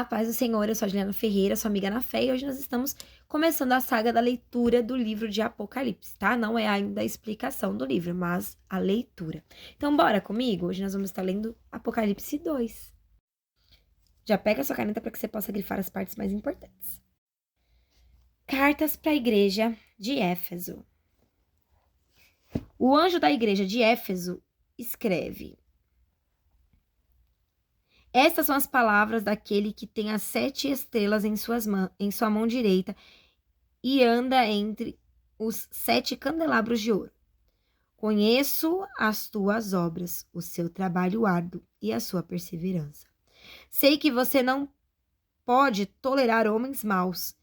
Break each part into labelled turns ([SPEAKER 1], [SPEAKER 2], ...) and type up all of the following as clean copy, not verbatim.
[SPEAKER 1] A paz do Senhor, eu sou a Juliana Ferreira, sua amiga na fé, e hoje nós estamos começando a saga da leitura do livro de Apocalipse, tá? Não é ainda a explicação do livro, mas a leitura. Então, bora comigo? Hoje nós vamos estar lendo Apocalipse 2. Já pega a sua caneta para que você possa grifar as partes mais importantes. Cartas para a igreja de Éfeso. O anjo da igreja de Éfeso escreve: Estas são as palavras daquele que tem as 7 estrelas em sua mão direita e anda entre os 7 candelabros de ouro. Conheço as tuas obras, o seu trabalho árduo e a sua perseverança. Sei que você não pode tolerar homens maus,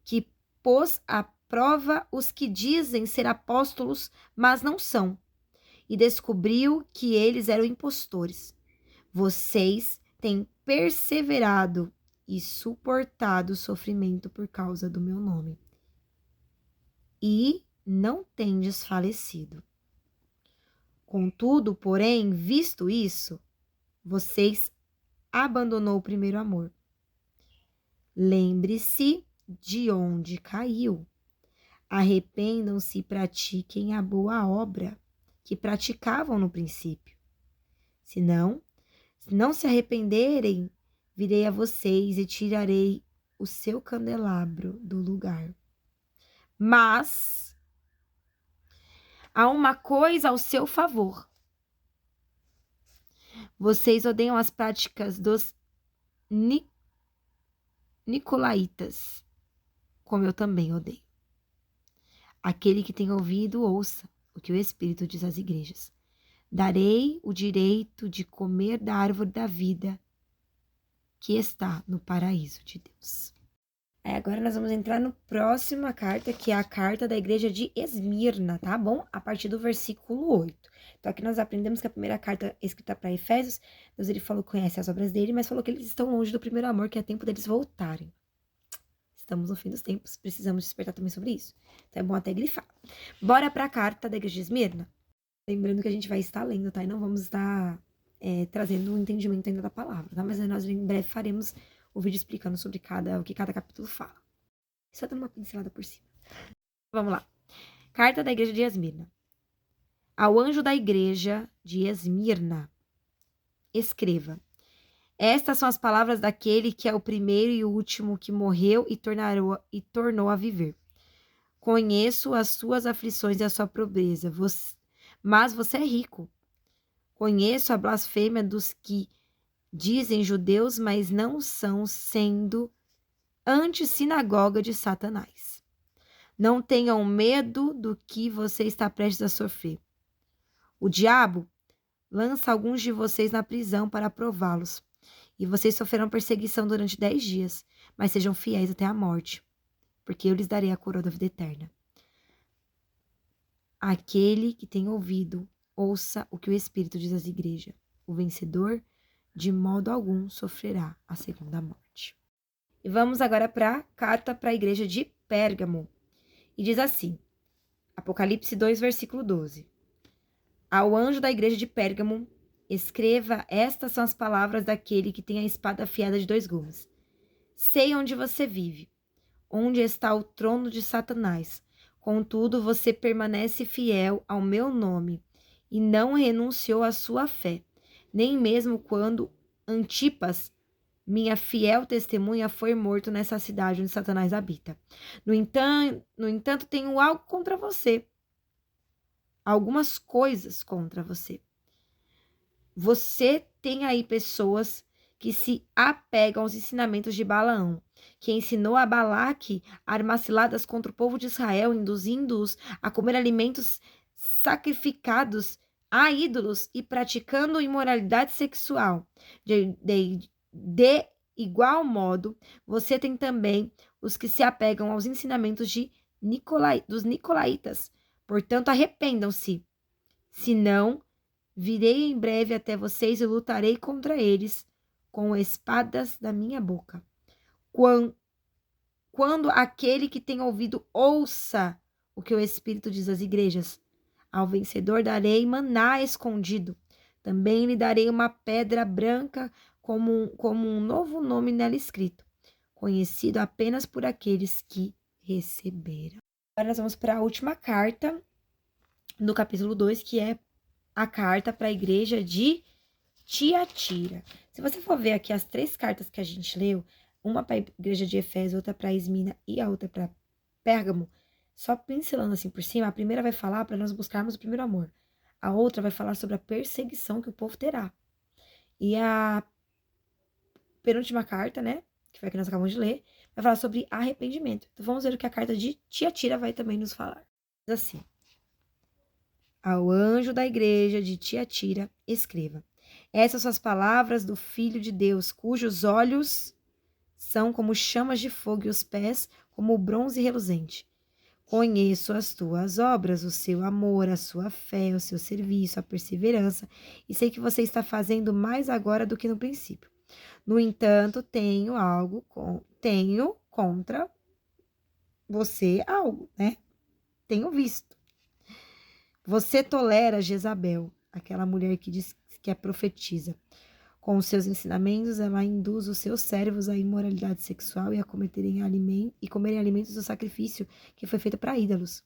[SPEAKER 1] que pôs à prova os que dizem ser apóstolos, mas não são, e descobriu que eles eram impostores. Vocês têm perseverado e suportado o sofrimento por causa do meu nome, e não têm desfalecido. Contudo, porém, visto isso, vocês abandonou o primeiro amor. Lembre-se de onde caiu. Arrependam-se e pratiquem a boa obra que praticavam no princípio. Se não se arrependerem, virei a vocês e tirarei o seu candelabro do lugar. Mas há uma coisa ao seu favor. Vocês odeiam as práticas dos nicolaítas, como eu também odeio. Aquele que tem ouvido, ouça o que o Espírito diz às igrejas. Darei o direito de comer da árvore da vida que está no paraíso de Deus. Agora nós vamos entrar na próxima carta, que é a carta da igreja de Esmirna, tá bom? A partir do versículo 8. Então aqui nós aprendemos que a primeira carta escrita para Efésios, Deus ele falou que conhece as obras dele, mas falou que eles estão longe do primeiro amor, que é tempo deles voltarem. Estamos no fim dos tempos, precisamos despertar também sobre isso. Então é bom até grifar. Bora para a carta da igreja de Esmirna. Lembrando que a gente vai estar lendo, tá? E não vamos estar trazendo o entendimento ainda da palavra, tá? Mas nós em breve faremos o vídeo explicando sobre o que cada capítulo fala. Só dando uma pincelada por cima. Vamos lá. Carta da igreja de Esmirna. Ao anjo da igreja de Esmirna, escreva: Estas são as palavras daquele que é o primeiro e o último que morreu e tornou a viver. Conheço as suas aflições e a sua pobreza, mas você é rico. Conheço a blasfêmia dos que dizem judeus, mas não são, sendo antissinagoga de Satanás. Não tenham medo do que você está prestes a sofrer. O diabo lança alguns de vocês na prisão para prová-los, e vocês sofrerão perseguição durante 10 dias, mas sejam fiéis até a morte, porque eu lhes darei a coroa da vida eterna. Aquele que tem ouvido, ouça o que o Espírito diz às igrejas. O vencedor, de modo algum, sofrerá a segunda morte. E vamos agora para a carta para a igreja de Pérgamo. E diz assim, Apocalipse 2, versículo 12. Ao anjo da igreja de Pérgamo, escreva: Estas são as palavras daquele que tem a espada afiada de 2 gumes. Sei onde você vive, onde está o trono de Satanás. Contudo, você permanece fiel ao meu nome e não renunciou à sua fé, nem mesmo quando Antipas, minha fiel testemunha, foi morto nessa cidade onde Satanás habita. No entanto, tenho algo contra você. Algumas coisas contra você. Você tem aí pessoas que se apegam aos ensinamentos de Balaão, que ensinou a Balaque a armar ciladas contra o povo de Israel, induzindo-os a comer alimentos sacrificados a ídolos e praticando imoralidade sexual. De igual modo, você tem também os que se apegam aos ensinamentos dos nicolaítas. Portanto, arrependam-se. Senão, virei em breve até vocês e lutarei contra eles com espadas da minha boca. Quando aquele que tem ouvido ouça o que o Espírito diz às igrejas, ao vencedor darei maná escondido. Também lhe darei uma pedra branca como um novo nome nela escrito, conhecido apenas por aqueles que receberam. Agora nós vamos para a última carta, no capítulo 2, que é a carta para a igreja de Tiatira. Se você for ver aqui as 3 cartas que a gente leu, uma para a igreja de Efésio, outra para Esmina e a outra para Pérgamo, só pincelando assim por cima, a primeira vai falar para nós buscarmos o primeiro amor. A outra vai falar sobre a perseguição que o povo terá. E a penúltima carta, né, que foi a que nós acabamos de ler, vai falar sobre arrependimento. Então vamos ver o que a carta de Tiatira vai também nos falar. Diz assim: ao anjo da igreja de Tiatira, escreva: essas são as palavras do Filho de Deus, cujos olhos são como chamas de fogo e os pés como o bronze reluzente. Conheço as tuas obras, o seu amor, a sua fé, o seu serviço, a perseverança, e sei que você está fazendo mais agora do que no princípio. No entanto, tenho contra você algo, né? Tenho visto. Você tolera Jezabel, aquela mulher que diz que é profetiza. Com os seus ensinamentos, ela induz os seus servos à imoralidade sexual e a comerem alimentos do sacrifício que foi feito para ídolos.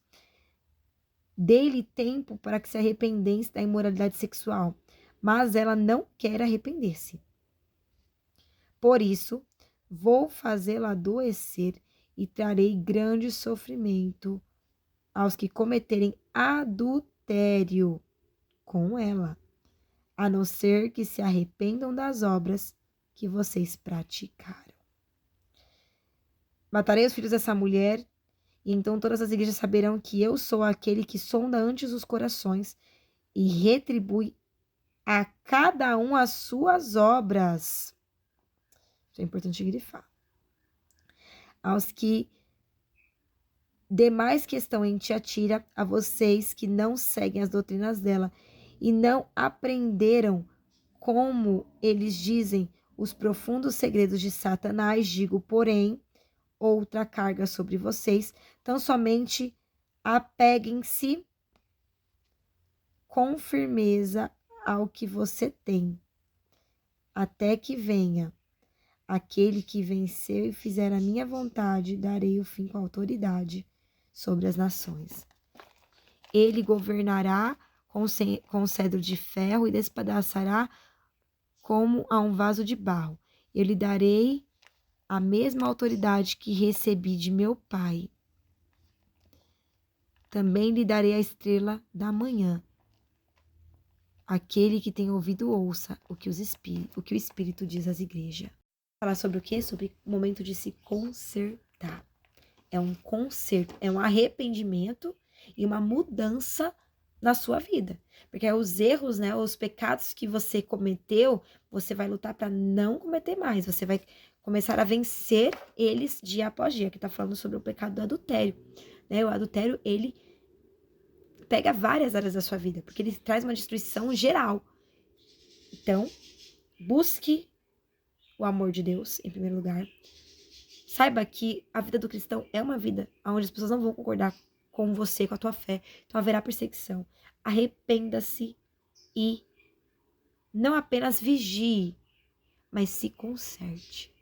[SPEAKER 1] Dê-lhe tempo para que se arrependesse da imoralidade sexual, mas ela não quer arrepender-se. Por isso, vou fazê-la adoecer e trarei grande sofrimento aos que cometerem adultério com ela, a não ser que se arrependam das obras que vocês praticaram. Matarei os filhos dessa mulher, e então todas as igrejas saberão que eu sou aquele que sonda antes os corações e retribui a cada um as suas obras. Isso é importante grifar. Aos que demais que estão em Tiatira, a vocês que não seguem as doutrinas dela e não aprenderam, como eles dizem, os profundos segredos de Satanás, digo, porém, outra carga sobre vocês, tão somente apeguem-se com firmeza ao que você tem, até que venha aquele que venceu e fizer a minha vontade, darei o fim com autoridade sobre as nações. Ele governará com cedro de ferro e despedaçará como a um vaso de barro. Eu lhe darei a mesma autoridade que recebi de meu Pai. Também lhe darei a estrela da manhã. Aquele que tem ouvido, ouça o que o Espírito diz às igrejas. Falar sobre o quê? Sobre o momento de se consertar. É um conserto, é um arrependimento e uma mudança na sua vida. Porque os erros, né, os pecados que você cometeu, você vai lutar para não cometer mais. Você vai começar a vencer eles dia após dia. Aqui tá falando sobre o pecado do adultério. Né? O adultério, ele pega várias áreas da sua vida, porque ele traz uma destruição geral. Então, busque o amor de Deus, em primeiro lugar. Saiba que a vida do cristão é uma vida onde as pessoas não vão concordar com você, com a tua fé. Então haverá perseguição. Arrependa-se e não apenas vigie, mas se conserte.